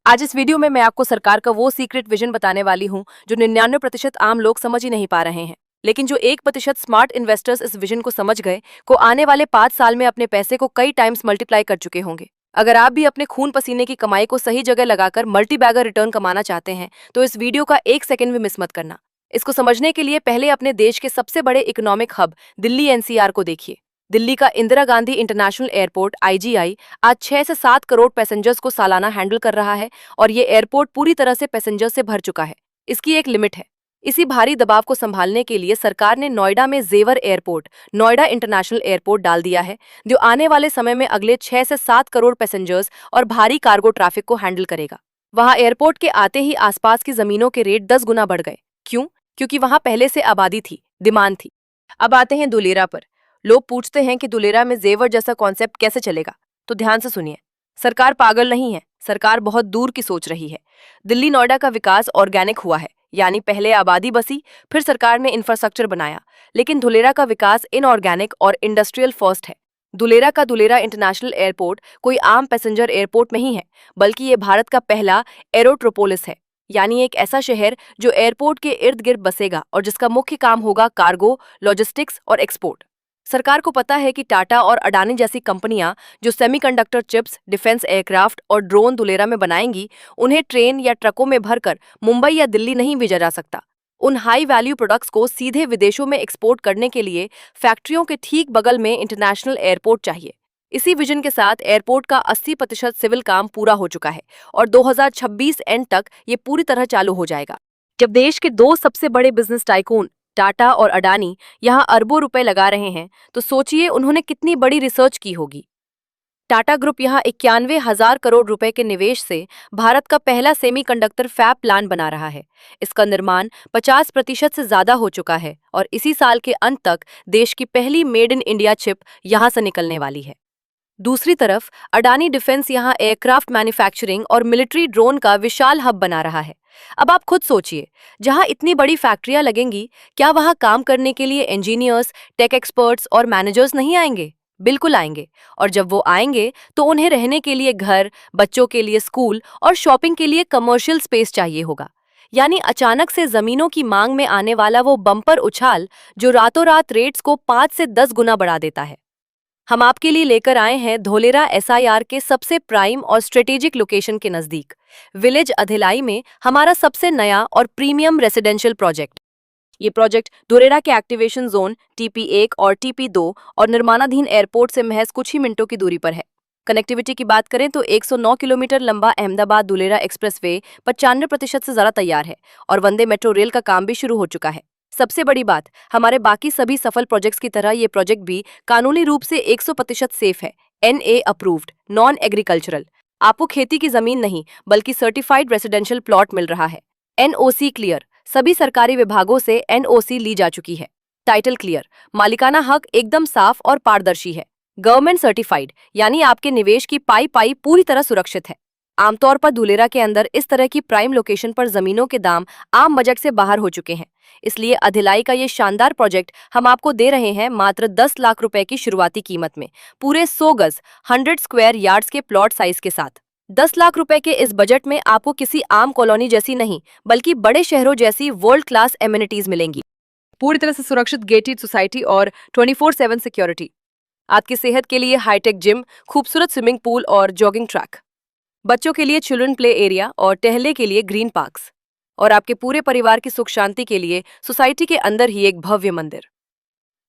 आज इस वीडियो में मैं आपको सरकार का वो सीक्रेट विजन बताने वाली हूँ जो 99% आम लोग समझ ही नहीं पा रहे हैं। लेकिन जो 1% स्मार्ट इन्वेस्टर्स इस विजन को समझ गए, को आने वाले 5 साल में अपने पैसे को कई टाइम्स मल्टीप्लाई कर चुके होंगे। अगर आप भी अपने खून पसीने की कमाई को सही जगह लगाकर मल्टी बैगर रिटर्न कमाना चाहते हैं तो इस वीडियो का 1 सेकंड भी मिस मत करना। इसको समझने के लिए पहले अपने देश के सबसे बड़े इकोनॉमिक हब दिल्ली एनसीआर को देखिए। दिल्ली का Indira Gandhi international airport IGI आज 6 से 7 करोड़ पैसेंजर्स को सालाना हैंडल कर रहा है और ये एयरपोर्ट पूरी तरह से पैसेंजर से भर चुका है। इसकी एक लिमिट है। इसी भारी दबाव को संभालने के लिए सरकार ने नोएडा में जेवर एयरपोर्ट, नोएडा इंटरनेशनल एयरपोर्ट डाल दिया है, जो आने वाले समय में अगले 6 से 7 करोड़ पैसेंजर्स और भारी कार्गो ट्रैफिक को हैंडल करेगा। वहां एयरपोर्ट के आते ही आसपास की जमीनों के रेट 10 गुना बढ़ गए। क्यों? क्योंकि वहां पहले से आबादी थी, डिमांड थी। अब आते हैं दुलेरा पर। लोग पूछते हैं कि दुलेरा में जेवर जैसा कॉन्सेप्ट कैसे चलेगा, तो ध्यान से सुनिए। सरकार पागल नहीं है, सरकार बहुत दूर की सोच रही है। दिल्ली नोएडा का विकास ऑर्गेनिक हुआ है, यानी पहले आबादी बसी, फिर सरकार ने इंफ्रास्ट्रक्चर बनाया। लेकिन दुलेरा का विकास इनऑर्गेनिक और इंडस्ट्रियल फर्स्ट है। दुलेरा का दुलेरा इंटरनेशनल एयरपोर्ट कोई आम पैसेंजर एयरपोर्ट नहीं है, बल्कि ये भारत का पहला एरोट्रोपोलिस है, यानी एक ऐसा शहर जो एयरपोर्ट के इर्द गिर्द बसेगा और जिसका मुख्य काम होगा कार्गो, लॉजिस्टिक्स और एक्सपोर्ट। सरकार को पता है कि टाटा और अडानी जैसी कंपनियां जो सेमीकंडक्टर चिप्स, डिफेंस एयरक्राफ्ट और ड्रोन दुलेरा में बनाएंगी, उन्हें ट्रेन या ट्रकों में भरकर मुंबई या दिल्ली नहीं भेजा जा सकता। उन हाई वैल्यू प्रोडक्ट्स को सीधे विदेशों में एक्सपोर्ट करने के लिए फैक्ट्रियों के ठीक बगल में इंटरनेशनल एयरपोर्ट चाहिए। इसी विजन के साथ एयरपोर्ट का 80% सिविल काम पूरा हो चुका है और 2026 एंड तक ये पूरी तरह चालू हो जाएगा। जब देश के दो सबसे बड़े बिजनेस टाइकून टाटा और अडानी यहां अरबों रुपए लगा रहे हैं, तो सोचिए उन्होंने कितनी बड़ी रिसर्च की होगी। टाटा ग्रुप यहां 91,000 करोड़ रुपए के निवेश से भारत का पहला सेमीकंडक्टर फैब प्लांट बना रहा है। इसका निर्माण 50% से ज्यादा हो चुका है और इसी साल के अंत तक देश की पहली मेड इन इंडिया चिप यहां से निकलने वाली है। दूसरी तरफ अडानी डिफेंस यहां एयरक्राफ्ट मैन्युफैक्चरिंग और मिलिट्री ड्रोन का विशाल हब बना रहा है। अब आप खुद सोचिए, जहां इतनी बड़ी फैक्ट्रियां लगेंगी, क्या वहां काम करने के लिए इंजीनियर्स, टेक एक्सपर्ट्स और मैनेजर्स नहीं आएंगे? बिल्कुल आएंगे। और जब वो आएंगे तो उन्हें रहने के लिए घर, बच्चों के लिए स्कूल और शॉपिंग के लिए कमर्शियल स्पेस चाहिए होगा। यानी अचानक से जमीनों की मांग में आने वाला वो बम्पर उछाल जो रातों रात रेट्स को 5 से 10 गुना बढ़ा देता है। हम आपके लिए लेकर आए हैं धोलेरा एसआईआर के सबसे प्राइम और स्ट्रेटेजिक लोकेशन के नजदीक विलेज अधेलाई में हमारा सबसे नया और प्रीमियम रेसिडेंशियल प्रोजेक्ट। ये प्रोजेक्ट धोलेरा के एक्टिवेशन जोन TP1 और TP2 और निर्माणाधीन एयरपोर्ट से महज कुछ ही मिनटों की दूरी पर है। कनेक्टिविटी की बात करें तो 109 किलोमीटर लंबा अहमदाबाद दुलेरा एक्सप्रेसवे 95% से ज्यादा तैयार है और वंदे मेट्रो रेल का काम भी शुरू हो चुका है। सबसे बड़ी बात, हमारे बाकी सभी सफल प्रोजेक्ट्स की तरह ये प्रोजेक्ट भी कानूनी रूप से 100% सेफ है। NA approved, non agricultural. आपको खेती की जमीन नहीं बल्कि सर्टिफाइड रेसिडेंशियल प्लॉट मिल रहा है। NOC क्लियर, सभी सरकारी विभागों से NOC ली जा चुकी है। टाइटल क्लियर, मालिकाना हक एकदम साफ और पारदर्शी है। गवर्नमेंट सर्टिफाइड, यानी आपके निवेश की पाई पाई पूरी तरह सुरक्षित है। आमतौर पर धुलेरा के अंदर इस तरह की प्राइम लोकेशन पर जमीनों के दाम आम बजट से बाहर हो चुके हैं। इसलिए अधिलाई का ये शानदार प्रोजेक्ट हम आपको दे रहे हैं मात्र 10 लाख रुपए की शुरुआती कीमत में, पूरे 100 गज 100 स्क्वायर यार्ड्स के प्लॉट साइज के साथ। 10 लाख रुपए के इस बजट में आपको किसी आम कॉलोनी जैसी नहीं बल्कि बड़े शहरों जैसी वर्ल्ड क्लास एमिनिटीज मिलेंगी। पूरी तरह से सुरक्षित गेटेड सोसाइटी और 24/7 सिक्योरिटी। आपकी सेहत के लिए हाईटेक जिम, खूबसूरत स्विमिंग पूल और जॉगिंग ट्रैक, बच्चों के लिए चिल्ड्रन प्ले एरिया और टहलने के लिए ग्रीन पार्क्स, और आपके पूरे परिवार की सुख शांति के लिए सोसाइटी के अंदर ही एक भव्य मंदिर।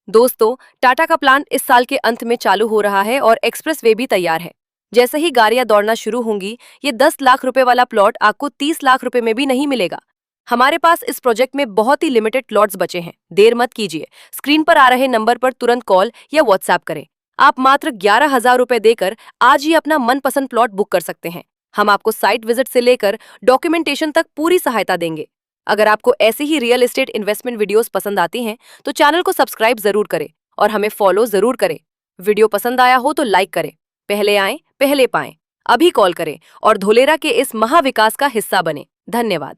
दोस्तों, टाटा का प्लान इस साल के अंत में चालू हो रहा है और एक्सप्रेसवे भी तैयार है। जैसे ही गाड़ियां दौड़ना शुरू होंगी, ये 10 लाख रुपए वाला प्लॉट आपको 30 लाख रुपए में भी नहीं मिलेगा। हमारे पास इस प्रोजेक्ट में बहुत ही लिमिटेड प्लॉट्स बचे हैं। देर मत कीजिए, स्क्रीन पर आ रहे नंबर पर तुरंत कॉल या व्हाट्सएप करें। आप मात्र 11,000 रुपए देकर आज ही अपना मनपसंद प्लॉट बुक कर सकते हैं। हम आपको साइट विजिट से लेकर डॉक्यूमेंटेशन तक पूरी सहायता देंगे। अगर आपको ऐसे ही रियल एस्टेट इन्वेस्टमेंट वीडियोस पसंद आती हैं, तो चैनल को सब्सक्राइब जरूर करें और हमें फॉलो जरूर करें। वीडियो पसंद आया हो तो लाइक करें। पहले आएं, पहले पाएं। अभी कॉल करें और धोलेरा के इस महाविकास का हिस्सा बने। धन्यवाद।